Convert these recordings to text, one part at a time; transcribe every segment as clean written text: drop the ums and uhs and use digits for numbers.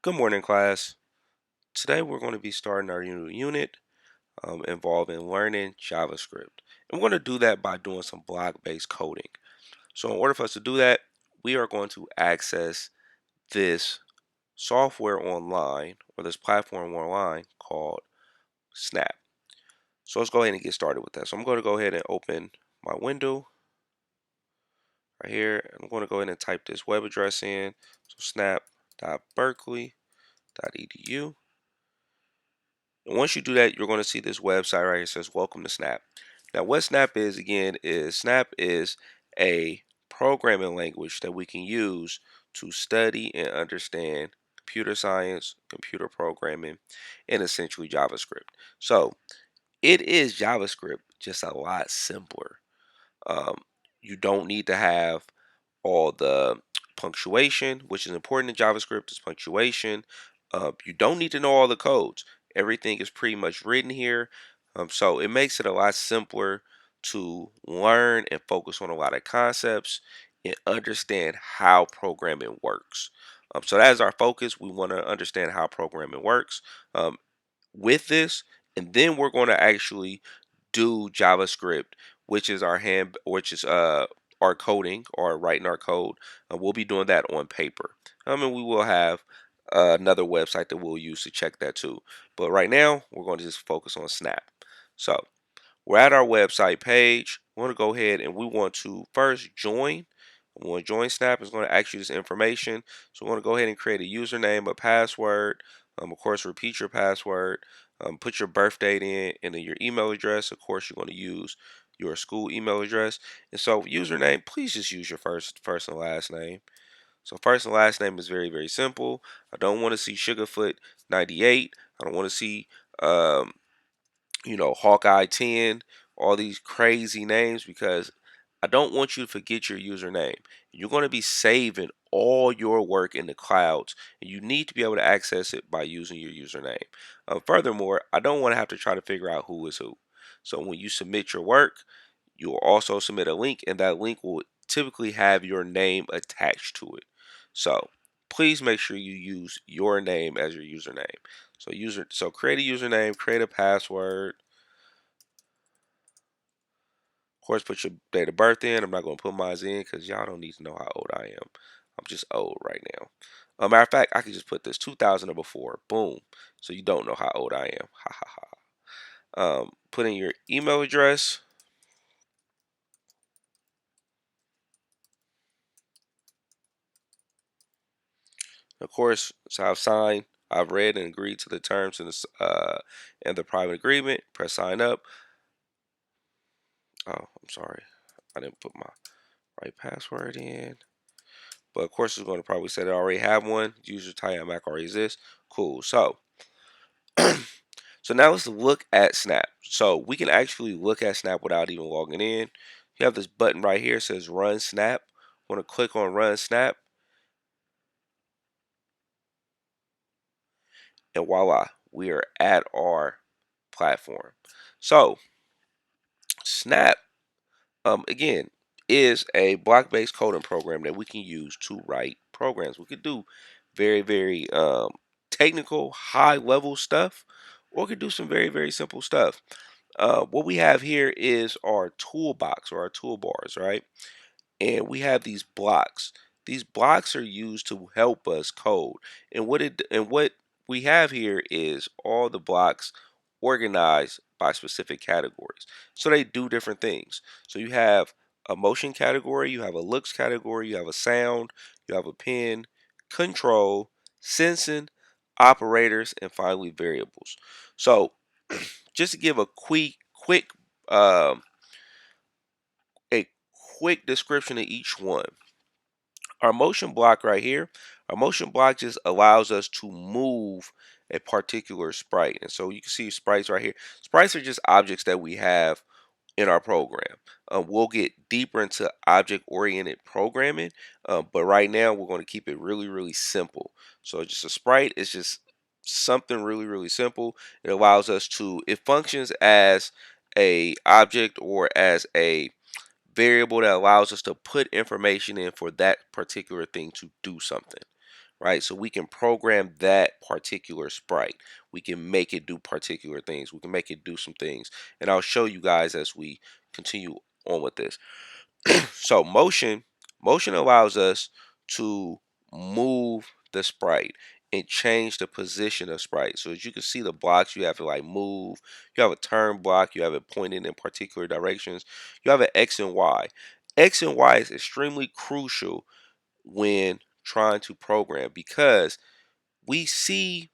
Good morning, class. Today we're going to be starting our new unit involving learning JavaScript. And we're going to do that by doing some block-based coding. So in order for us to do that, we are going to access this software online or this platform online called Snap. So let's go ahead and get started with that. So I'm going to go ahead and open my window right here. I'm going to go ahead and type this web address in. So snap.berkeley.edu. And once you do that, you're going to see this website right here. It says welcome to Snap. Now what Snap is again is Snap is a programming language that we can use to study and understand computer science, computer programming, and essentially JavaScript. So it is JavaScript, just a lot simpler. Um, you don't need to have all the punctuation, which is important in JavaScript, is punctuation. You don't need to know all the codes. Everything is pretty much written here. So it makes it a lot simpler to learn and focus on a lot of concepts and understand how programming works. So that is our focus. We want to understand how programming works um, with this, and then we're going to actually do JavaScript, which is our coding or writing our code. We'll be doing that on paper. And we will have another website that we'll use to check that too. But right now, we're going to just focus on Snap. So we're at our website page. We want to go ahead and we want to first join. We want to join Snap. It's going to ask you this information. So we want to go ahead and create a username, a password. Of course, repeat your password. Put your birth date in and then your email address. Of course, you're going to use your school email address. And so username, please just use your first and last name. So first and last name is very, very simple. I don't want to see Sugarfoot 98. I don't want to see um, Hawkeye 10, all these crazy names because I don't want you to forget your username. You're going to be saving all your work in the clouds, and you need to be able to access it by using your username. Furthermore, I don't want to have to try to figure out who is who. So when you submit your work, you will also submit a link, and that link will typically have your name attached to it. So please make sure you use your name as your username. So create a username, create a password. Of course, put your date of birth in. I'm not going to put mine in because y'all don't need to know how old I am. I'm just old right now. Matter of fact, I could just put this 2000 or before. Boom. So you don't know how old I am. Ha ha ha. Put in your email address. Of course, so I've signed, I've read and agreed to the terms and the private agreement. Press sign up. Oh, I'm sorry. I didn't put my right password in. But of course, it's going to probably say that I already have one. User type Mac already exists. Cool. So now let's look at Snap. So we can actually look at Snap without even logging in. You have this button right here that says Run Snap. Want to click on Run Snap, and voila, we are at our platform. So Snap, again, is a block-based coding program that we can use to write programs. We could do very, very technical, high-level stuff, or we could do some very, very simple stuff. What we have here is our toolbox or our toolbars, right? And we have these blocks. These blocks are used to help us code. And what we have here is all the blocks organized by specific categories. So they do different things. So you have a motion category, you have a looks category, you have a sound, you have a pen, control, sensing, operators, and finally variables. So just to give um, a quick description of each one. Our motion block right here, our motion block just allows us to move a particular sprite. And so you can see sprites right here. Sprites are just objects that we have in our program. We'll get deeper into object-oriented programming, but right now we're going to keep it really, really simple. So just a sprite is just something really, really simple. It allows us to, it functions as a object or as a variable that allows us to put information in for that particular thing to do something, right? So we can program that particular sprite. We can make it do particular things. We can make it do some things. And I'll show you guys as we continue on with this. So motion allows us to move the sprite and change the position of sprite. So as you can see the blocks, you have to like move, you have a turn block, you have it pointing in particular directions, you have an X and Y. X and Y is extremely crucial when trying to program because we see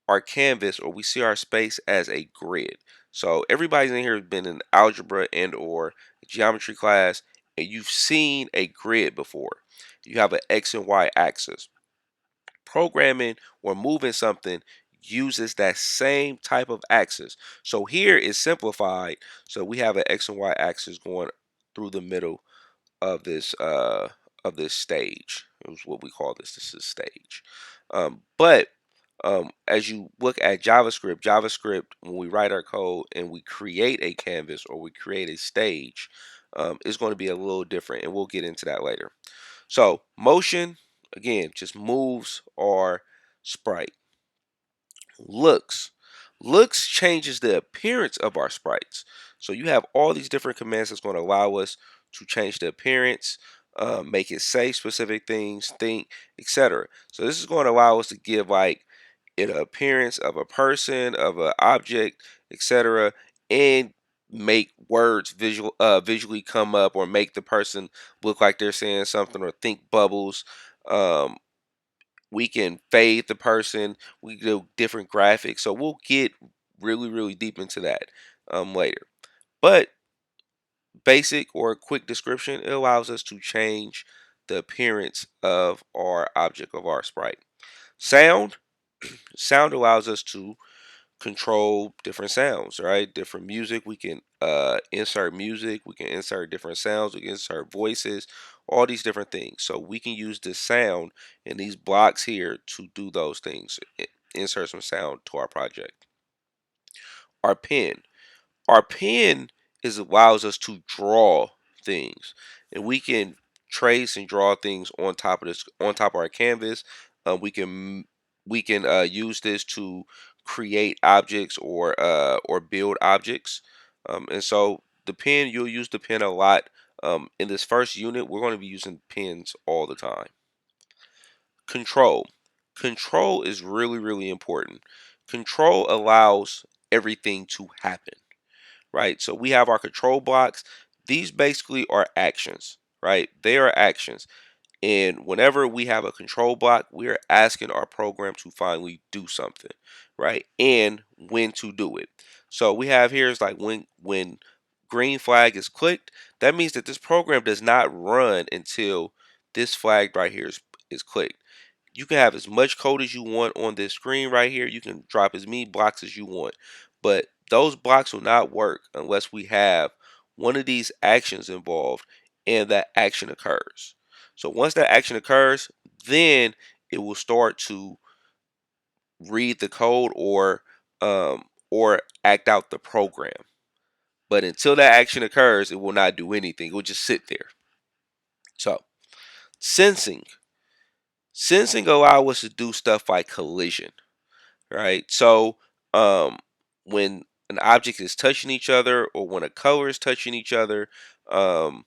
our canvas or we see our space as a grid. So everybody's in here has been in algebra and or geometry class, and you've seen a grid before. You have an X and Y axis. Programming or moving something uses that same type of axis. So here is simplified. So we have an X and Y axis going through the middle of this stage. It was what we call this. This is stage. But as you look at JavaScript, when we write our code and we create a canvas or we create a stage, it's going to be a little different, and we'll get into that later. So motion, again, just moves our sprite. Looks changes the appearance of our sprites. So you have all these different commands that's going to allow us to change the appearance, make it say specific things, think, etc. So this is going to allow us to give like an appearance of a person, of an object, etc., and make words visually come up, or make the person look like they're saying something, or think bubbles. Um, we can fade the person. We can do different graphics. So we'll get really deep into that later. But basic or quick description, it allows us to change the appearance of our object, of our sprite. Sound. Sound allows us to control different sounds, right? Different music. We can insert music. We can insert different sounds. We can insert voices. All these different things. So we can use this sound and these blocks here to do those things. Insert some sound to our project. Our pen. Our pen is allows us to draw things, and we can trace and draw things on top of this, on top of our canvas. We can use this to create objects or build objects. And so the pen, you'll use the pen a lot. In this first unit, we're going to be using pens all the time. Control. Control is really important. Control allows everything to happen, right? So we have our control blocks. These basically are actions, right? They are actions. And whenever we have a control block, we are asking our program to finally do something, right? And when to do it. So we have here is like when green flag is clicked, that means that this program does not run until this flag right here is clicked. You can have as much code as you want on this screen right here. You can drop as many blocks as you want, but those blocks will not work unless we have one of these actions involved and that action occurs. So once that action occurs, then it will start to read the code or act out the program. But until that action occurs, it will not do anything. It will just sit there. So sensing. Sensing allow us to do stuff like collision, right? So when an object is touching each other, or when a color is touching each other, um,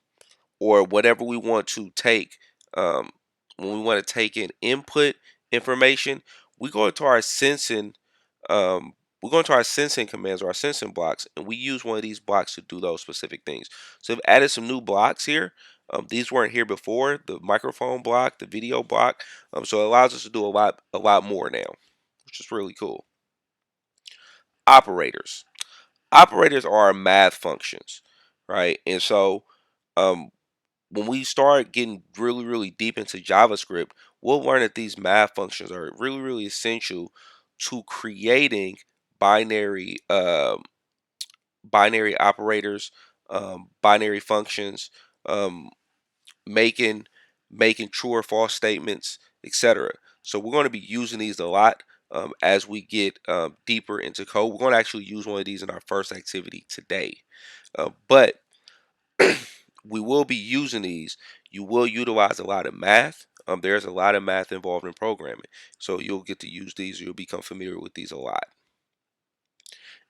or whatever we want to take, um, when we want to take in input information, we go into our sensing. We go into our sensing commands or our sensing blocks, and we use one of these blocks to do those specific things. So I've added some new blocks here. These weren't here before. The microphone block, the video block. So it allows us to do a lot more now, which is really cool. Operators. Operators are math functions, right? And so um, when we start getting really deep into JavaScript, we'll learn that these math functions are really essential to creating binary binary operators, binary functions, um, making true or false statements, etc. So we're going to be using these a lot as we get deeper into code. We're going to actually use one of these in our first activity today, but we will be using these. You will utilize a lot of math, there's a lot of math involved in programming. So you'll get to use these, or you'll become familiar with these a lot.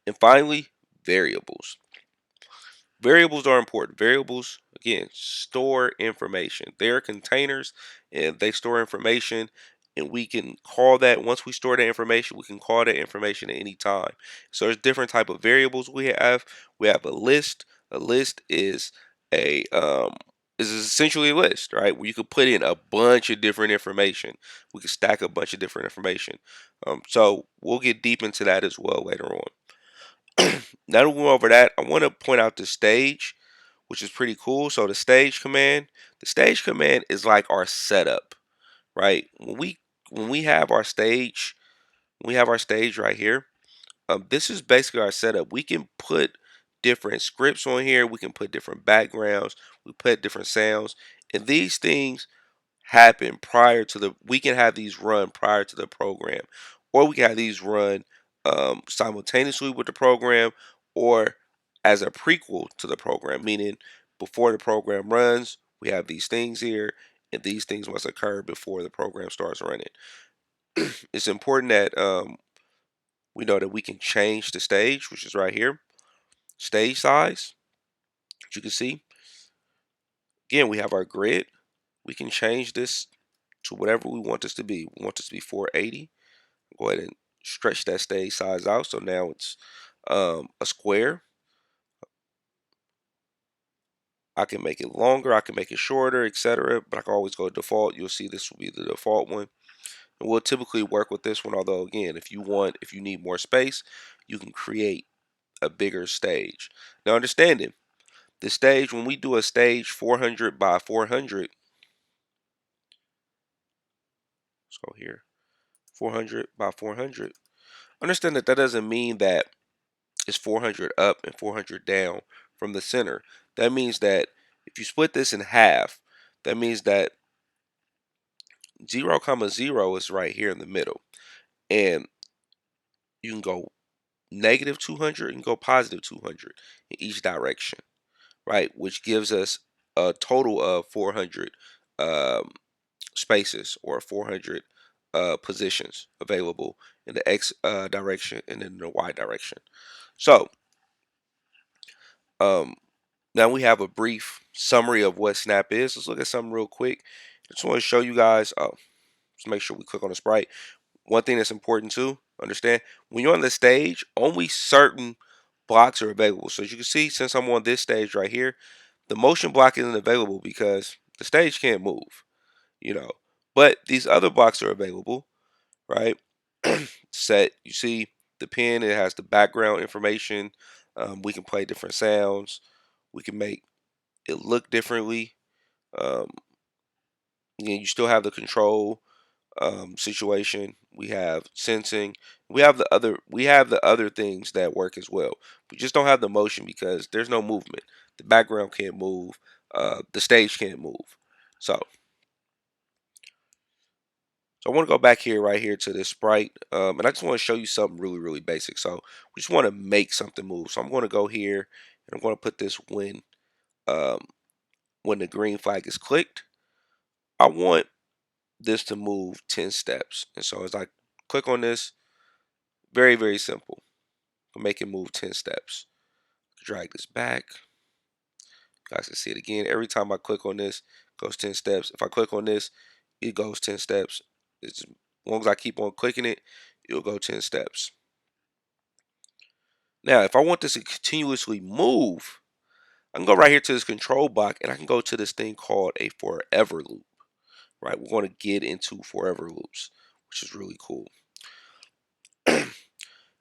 And finally, variables. Variables are important. Variables, again, store information. They're containers and they store information. And we can call that, once we store that information, we can call that information at any time. So there's different type of variables we have. We have a list. A list is essentially a list, right? Where you could put in a bunch of different information. We could stack a bunch of different information. So we'll get deep into that as well later on. Now that we went over that, I want to point out the stage, which is pretty cool. So the stage command is like our setup, right? When we have our stage, we have our stage right here. This is basically our setup. We can put different scripts on here. We can put different backgrounds. We put different sounds, and these things happen prior to we can have these run prior to the program, or we can have these run simultaneously with the program, or as a prequel to the program, meaning before the program runs, we have these things here, and these things must occur before the program starts running. It's important that we know that we can change the stage, which is right here, stage size. As you can see, again, we have our grid. We can change this to whatever we want this to be. We want this to be 480. Go ahead and stretch that stage size out. So now it's a square. I can make it longer. I can make it shorter, etc. But I can always go default. You'll see this will be the default one. And we'll typically work with this one. Although again, if you need more space, you can create a bigger stage. Now understanding the stage, when we do a stage 400 by 400, let's go here, 400 by 400. Understand that that doesn't mean that it's 400 up and 400 down from the center. That means that if you split this in half, that means that 0, comma 0 is right here in the middle. And you can go negative 200 and go positive 200 in each direction, right? Which gives us a total of 400 um, spaces, or 400 positions available in the X direction and in the Y direction. So um, now we have a brief summary of what Snap is. Let's look at something real quick. I just want to show you guys. Let's make sure we click on the sprite. One thing that's important to understand, when you're on the stage, only certain blocks are available. So as you can see, since I'm on this stage right here, the motion block isn't available because the stage can't move, you know. But these other blocks are available, right? Set, you see the pen, it has the background information. We can play different sounds. We can make it look differently. Um, you still have the control situation. We have sensing. We have the other things that work as well. We just don't have the motion because there's no movement. The background can't move. The stage can't move. So, so I want to go back here, right here to this sprite, and I just want to show you something really, really basic. So we just want to make something move. So I'm going to go here and I'm going to put this um, when the green flag is clicked. I want this to move 10 steps. And so as I click on this, very, very simple. Make it move 10 steps. Drag this back. You guys can see it again. Every time I click on this, it goes 10 steps. If I click on this, it goes 10 steps. As long as I keep on clicking it, it'll go 10 steps. Now, if I want this to continuously move, I can go right here to this control block and I can go to this thing called a forever loop. Right? We're going to get into forever loops, which is really cool.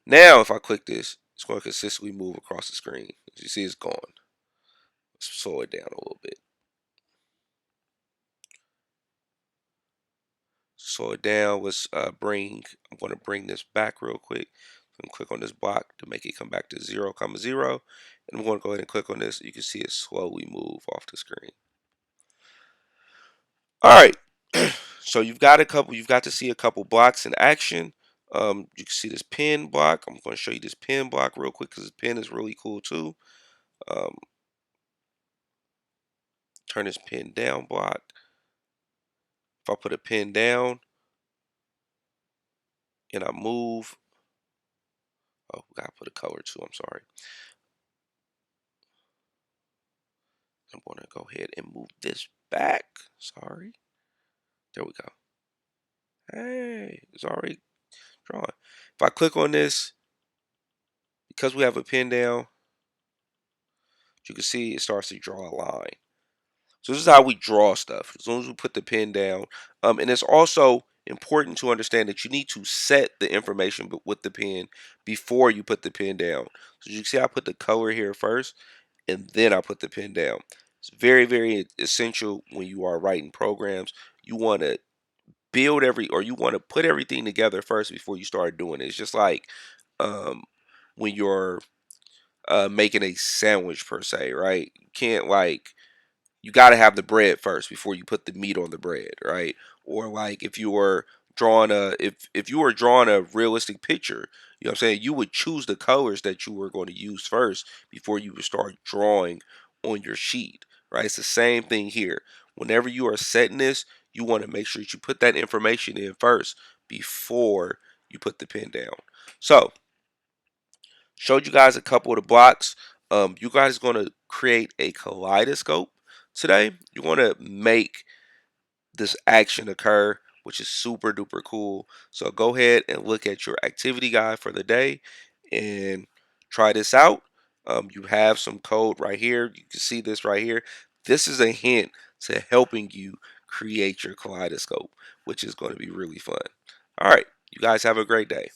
Now, if I click this, it's going to consistently move across the screen. As you see, it's gone. Let's slow it down a little bit. Slow it down. Let's I'm going to bring this back real quick. I'm going to click on this block to make it come back to 0, comma 0. And I'm going to go ahead and click on this. You can see it slowly move off the screen. All right. So you've got to see a couple blocks in action. You can see this pin block. I'm going to show you this pin block real quick because this pin is really cool too. Um, turn this pin down block. If I put a pen down and I move, oh, we gotta put a color too, I'm sorry. I'm gonna go ahead and move this back. Sorry. There we go. Hey, it's already drawn. If I click on this, because we have a pen down, you can see it starts to draw a line. So this is how we draw stuff. As long as we put the pen down, and it's also important to understand that you need to set the information with the pen before you put the pen down. So you can see I put the color here first, and then I put the pen down. It's very, very essential when you are writing programs. You want to you want to put everything together first before you start doing it. It's just like um, when you're making a sandwich per se, right? You can't like you got to have the bread first before you put the meat on the bread, right? Or like if you were drawing a if you were drawing a realistic picture, you know what I'm saying, you would choose the colors that you were going to use first before you would start drawing on your sheet, right? It's the same thing here. Whenever you are setting this, you want to make sure that you put that information in first before you put the pen down. So showed you guys a couple of the blocks. You guys are going to create a kaleidoscope today. You want to make this action occur, which is super duper cool. So go ahead and look at your activity guide for the day and try this out. You have some code right here. You can see this right here. This is a hint to helping you create your kaleidoscope, which is going to be really fun. All right, you guys have a great day.